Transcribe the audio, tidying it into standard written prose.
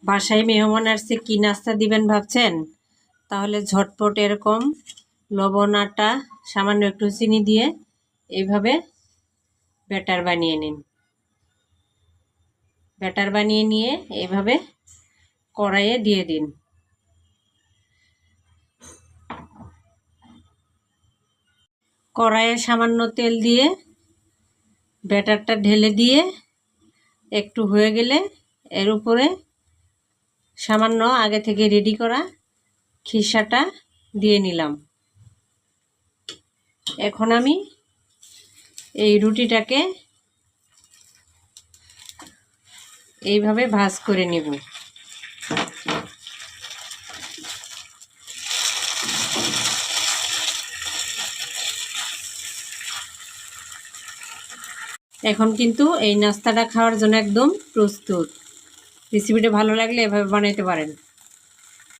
বাসায় মেহমান আসছে কি নাস্তা দিবেন ভাবছেন? তাহলে ঝটপট এরকম লবণ, আটা, সামান্য একটু চিনি দিয়ে এইভাবে ব্যাটার বানিয়ে নিন। ব্যাটার বানিয়ে নিয়ে এইভাবে কড়াইয়ে দিয়ে দিন। কড়াইয়ে সামান্য তেল দিয়ে ব্যাটারটা ঢেলে দিয়ে একটু হয়ে গেলে এর উপরে সামান্য আগে থেকে রেডি করা খিসাটা দিয়ে নিলাম। এখন আমি এই রুটিটাকে এইভাবে ভাঁজ করে নেব। এখন কিন্তু এই নাস্তাটা খাওয়ার জন্য একদম প্রস্তুত। রেসিপিটা ভালো লাগলে এভাবে বানাইতে পারেন।